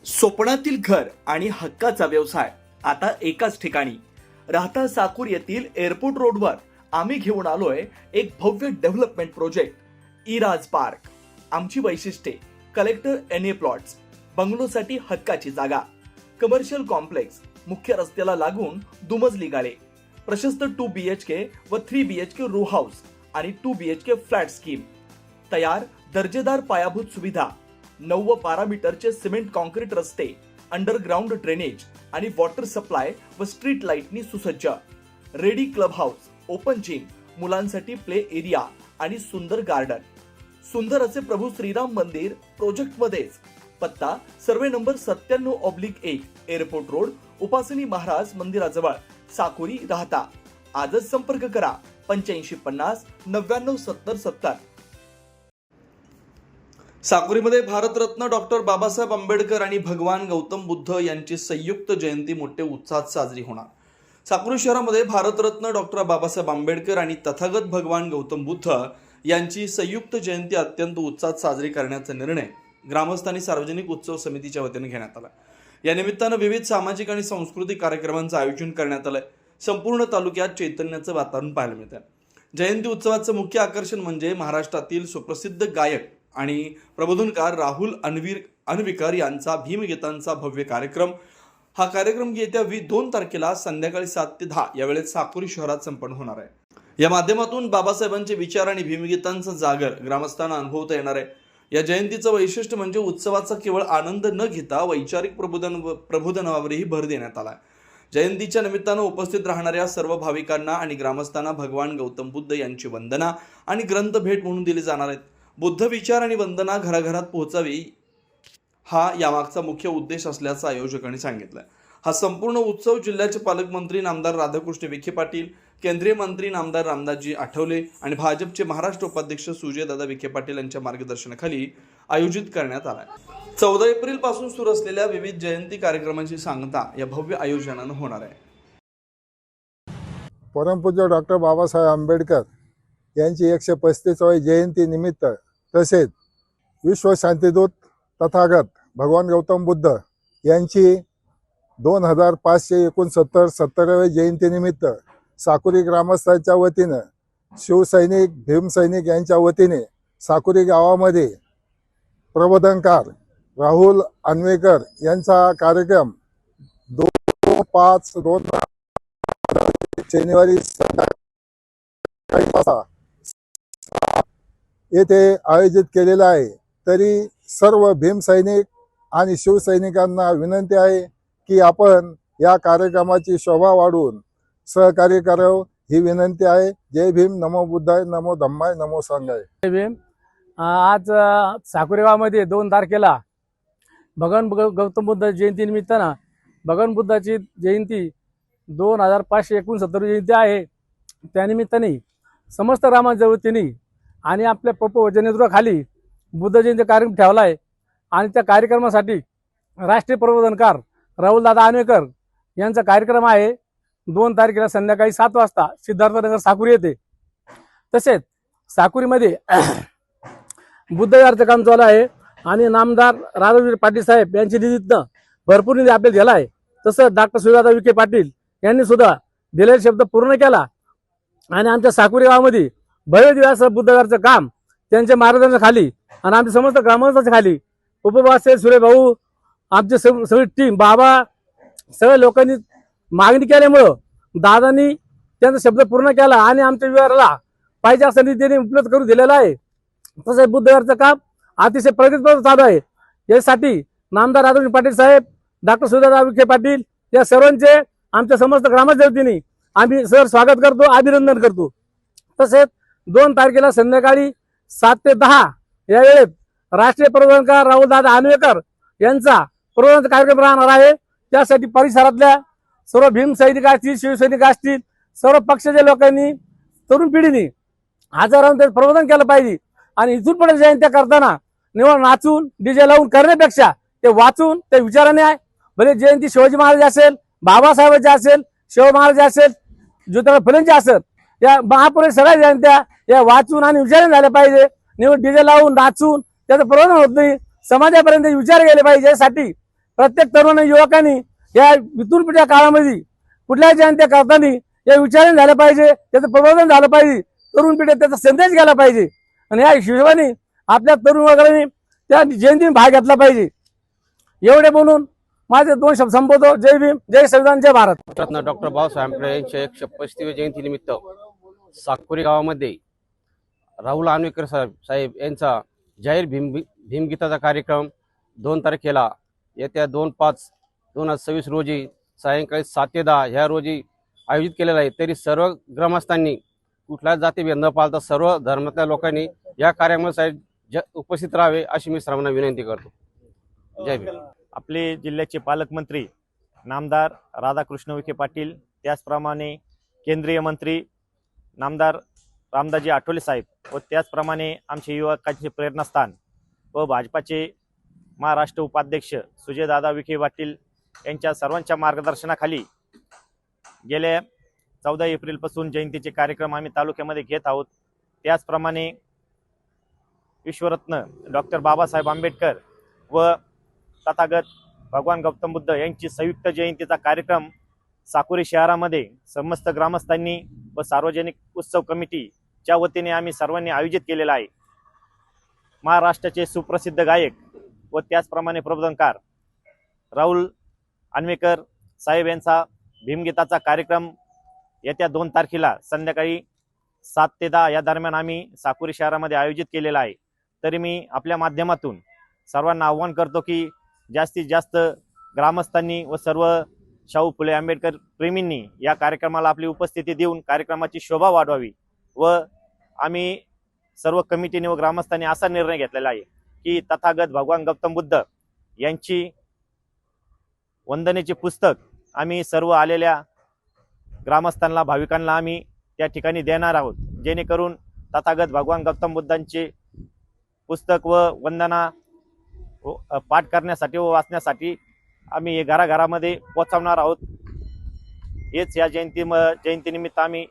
स्वप्नातील घर आणि हक्काचा व्यवसाय आता एकाच ठिकाणी. राहता साकूर येथील एअरपोर्ट रोडवर आम्ही घेऊन आलोय एक भव्य डेव्हलपमेंट प्रोजेक्ट इराज पार्क. आमची वैशिष्ट्ये: कलेक्टर एनए प्लॉट्स, बंगलोसाठी हक्काची जागा, कमर्शियल कॉम्प्लेक्स, मुख्य रस्त्याला लागून दुमजली गाळे, प्रशस्त 2 BHK व 3 BHK रो हाऊस आणि 2 BHK फ्लॅट स्कीम. तयार दर्जेदार पायाभूत सुविधा, 9 व 12 मीटरचे सिमेंट कॉन्क्रीट रस्ते, अंडरग्राउंड ड्रेनेज आणि वॉटर सप्लाय व स्ट्रीट लाईटनी सुसज्ज. Ready club house, open gym, मुलांसाठी प्ले एरिया आणि सुंदर गार्डन. सुंदर असे प्रभू श्रीराम मंदिर प्रोजेक्ट मध्येच. पत्ता: सर्वे नंबर 97/1, एअरपोर्ट रोड, उपासनी महाराज मंदिराजवळ, साकुरी, राहता. आजच संपर्क करा 8550 99 70 70. साकुरीमध्ये भारतरत्न डॉक्टर बाबासाहेब आंबेडकर आणि भगवान गौतम बुद्ध यांची संयुक्त जयंती मोठ्या उत्साहात साजरी होणार. साकुरी शहरामध्ये भारतरत्न डॉक्टर बाबासाहेब आंबेडकर आणि तथागत भगवान गौतम बुद्ध यांची संयुक्त जयंती अत्यंत उत्साहात साजरी करण्याचा निर्णय ग्रामस्थ आणि सार्वजनिक उत्सव समितीच्या वतीने घेण्यात आला. या निमित्तानं विविध सामाजिक आणि सांस्कृतिक कार्यक्रमांचं आयोजन करण्यात आलंय. संपूर्ण तालुक्यात चैतन्याचं वातावरण पाहायला मिळतं. जयंती उत्सवाचं मुख्य आकर्षण म्हणजे महाराष्ट्रातील सुप्रसिद्ध गायक आणि प्रबोधनकार राहुल अन्विकर यांचा भीमगीतांचा भव्य कार्यक्रम. हा कार्यक्रम येत्या 2 तारखेला संध्याकाळी 7 ते 10 या वेळेत साकुरी शहरात संपन्न होणार आहे. या माध्यमातून बाबासाहेबांचे विचार आणि भीमगीतांचा जागर ग्रामस्थांना अनुभवता येणार आहे. या जयंतीचं वैशिष्ट्य म्हणजे उत्सवाचा केवळ आनंद न घेता वैचारिक प्रबोधनावरही भर देण्यात आला. जयंतीच्या निमित्तानं उपस्थित राहणाऱ्या सर्व भाविकांना आणि ग्रामस्थांना भगवान गौतम बुद्ध यांची वंदना आणि ग्रंथ भेट म्हणून दिली जाणार आहेत. बुद्ध विचार आणि वंदना घराघरात पोहोचावी हा यामागचा मुख्य उद्देश असल्याचं आयोजकांनी सांगितलं. हा संपूर्ण उत्सव जिल्ह्याचे पालकमंत्री नामदार राधाकृष्ण विखे पाटील, केंद्रीय मंत्री नामदार रामदासजी आठवले आणि भाजपचे महाराष्ट्र उपाध्यक्ष सुजयदादा विखे पाटील यांच्या मार्गदर्शनाखाली आयोजित करण्यात आला. 14 एप्रिल पासून सुरू असलेल्या विविध जयंती कार्यक्रमांची सांगता या भव्य आयोजनानं होणार आहे. परमपूज्य डॉक्टर बाबासाहेब आंबेडकर यांची 135वी जयंती निमित्त तसेच विश्व शांतीदूत तथागत भगवान गौतम बुद्ध यांची 2569 70व्या जयंतीनिमित्त साकुरी ग्रामस्थांच्या वतीनं शिवसैनिक भीमसैनिक यांच्या वतीने साकुरी गावामध्ये प्रबोधनकार राहुल अन्वेकर यांचा कार्यक्रम 2/5/2 शनिवारी सकाळी येथे आयोजित केलेला आहे. तरी सर्व भीमसैनिक आणि शिवसैनिकांना विनंती आहे की आपण या कार्यक्रमाची शोभा वाढवून सहकार्य करावं ही विनंती आहे. जय भीम, नमो बुद्धाय, नमो धम्माय, नमो संघाय. जय भीम. आज साकुरी गावामध्ये 2 तारखेला भगवान गौतम बुद्ध जयंती निमित्तानं भगवान बुद्धाची जयंती 2569 जयंती आहे. त्यानिमित्ताने समस्त ग्रामांच्या वतीने आणि आपल्या पप्पवच्या नेतृत्वाखाली बुद्ध जयंती कार्यक्रम ठेवला आहे. आणि त्या कार्यक्रमासाठी राष्ट्रीय प्रबोधनकार राहुलदादा अन्वेकर यांचा कार्यक्रम आहे 2 तारखेला संध्याकाळी 7 वाजता सिद्धार्थनगर साकुरी येथे. तसेच साकुरीमध्ये बुद्ध विहाराचं काम चालू आहे आणि नामदार राधाकृष्ण पाटील साहेब यांच्या निधीतनं भरपूर निधी आपल्याला दिला आहे. तसंच डॉक्टर सुजयदादा विखे पाटील यांनी सुद्धा दिलेला शब्द पूर्ण केला आणि आमच्या साकुरी गावामध्ये भव्य दिवस बुद्ध विहाराचं काम त्यांच्या मार्गदर्शनाखाली आणि आमच्या समस्त ग्रामस्थांच्या खाली उपवासे सुरे भाऊ आमची सगळी टीम बाबा सगळ्या लोकांनी मागणी केल्यामुळं दादांनी त्यांचा शब्द पूर्ण केला आणि आमच्या विहाराला पाहिजे असं निधी त्यांनी उपलब्ध करून दिलेला आहे. तसंच बुद्ध विहाराचं काम अतिशय प्रगतीपथ चालू आहे. यासाठी नामदार राधाकृष्ण पाटील साहेब, डॉक्टर सुजयदादा विखे पाटील या सर्वांचे आमच्या समस्त ग्रामस्थांच्या वतीने आम्ही सर स्वागत करतो, अभिनंदन करतो. तसेच 2 तारखेला संध्याकाळी 7 ते 10 या वेळेत राष्ट्रीय प्रबोधनकार राहुलदादा अन्वेकर यांचा प्रबोधन कार्यक्रम राहणार आहे. त्यासाठी परिसरातल्या सर्व भीमसैनिक असतील, शिवसैनिक असतील, सर्व पक्षाच्या लोकांनी, तरुण पिढीने हजारांनी ते प्रबोधन केलं पाहिजे. आणि इथून पुढे जयंत्या करताना निवड नाचून डीजे लावून करण्यापेक्षा ते वाचून ते विचाराने आहे. भले जयंती शिवाजी महाराज असेल, बाबासाहेबांची असेल, शिव महाराज असेल, ज्योतिराव फुलेंची असेल, या महापुरुष सगळ्या जयंत्या या वाचून आणि विचाराने झाल्या पाहिजे. निवड डीजे लावून नाचून त्याचं प्रबोधन होत नाही. समाजापर्यंत विचार गेले पाहिजे. यासाठी प्रत्येक तरुण युवकांनी या इथून पुढच्या काळामध्ये कुठल्याही जयंत्या करताना या विचाराने झालं पाहिजे, त्याचं प्रबोधन झालं पाहिजे, तरुण पिढीत त्याचा संदेश गेला पाहिजे आणि या हिशोबाने आपल्या तरुण वर्गाने त्या जयंतीने भाग घेतला पाहिजे. एवढे बोलून माझे 2 शब्द संपवतो. जय भीम, जय संविधान, जय भारत. रत्न डॉक्टर बाबासाहेब आंबेडकर यांच्या 135व्या जयंतीनिमित्त साकोरी गावामध्ये राहुल आन्वेकर साहेब यांचा जाहीर भीमगीताचा कार्यक्रम 2 तारखेला येत्या 2/5/2026 रोजी सायंकाळी 7 ते 10 ह्या रोजी आयोजित केलेला आहे. तरी सर्व ग्रामस्थांनी कुठल्याच जातीभेद न पाळता सर्व धर्मातल्या लोकांनी या कार्यक्रमासाठी उपस्थित राहावे अशी मी सर्वांना विनंती करतो. जय भीम. आपले जिल्ह्याचे पालकमंत्री नामदार राधाकृष्ण विखे पाटील, त्याचप्रमाणे केंद्रीय मंत्री नामदार रामदासजी आठवले साहेब व त्याचप्रमाणे आमचे युवकांचे प्रेरणास्थान व भाजपाचे महाराष्ट्र उपाध्यक्ष सुजयदादा विखे पाटील यांच्या सर्वांच्या मार्गदर्शनाखाली गेल्या 14 एप्रिलपासून जयंतीचे कार्यक्रम आम्ही तालुक्यामध्ये घेत आहोत. त्याचप्रमाणे विश्वरत्न डॉक्टर बाबासाहेब आंबेडकर व तथागत भगवान गौतम बुद्ध यांची संयुक्त जयंतीचा कार्यक्रम साकोरी शहरामध्ये समस्त ग्रामस्थांनी व सार्वजनिक उत्सव कमिटीच्या वतीने आम्ही सर्वांनी आयोजित केलेला आहे. महाराष्ट्राचे सुप्रसिद्ध गायक व त्याचप्रमाणे प्रबोधनकार राहुल आन्वेकर साहेब यांचा भीमगीताचा कार्यक्रम येत्या 2 तारखेला संध्याकाळी 7 ते 10 या दरम्यान आम्ही साकोरी शहरामध्ये आयोजित केलेला आहे. तरी मी आपल्या माध्यमातून सर्वांना आव्हान करतो की जास्तीत जास्त ग्रामस्थांनी व सर्व शाहू फुले आंबेडकर प्रेमींनी या कार्यक्रमाला आपली उपस्थिती देऊन कार्यक्रमाची शोभा वाढवावी व आम्ही सर्व कमिटीने व ग्रामस्थांनी असा निर्णय घेतलेला आहे की तथागत भगवान गौतम बुद्ध यांची वंदनेचे पुस्तक आम्ही सर्व आलेल्या ग्रामस्थांना भाविकांना आम्ही त्या ठिकाणी देणार आहोत, जेणेकरून तथागत भगवान गौतम बुद्धांचे पुस्तक व वंदना पाठ करण्यासाठी व वाचण्यासाठी आम्ही हे घराघरामध्ये पोहोचवणार आहोत. हेच या जयंतीनिमित्त आम्ही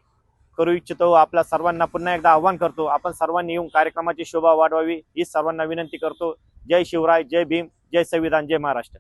करू इच्छितो. आपल्या सर्वांना पुन्हा एकदा आव्हान करतो, आपण सर्वांनी येऊन कार्यक्रमाची शोभा वाढवावी ही सर्वांना विनंती करतो. जय शिवराय, जय भीम, जय संविधान, जय महाराष्ट्र.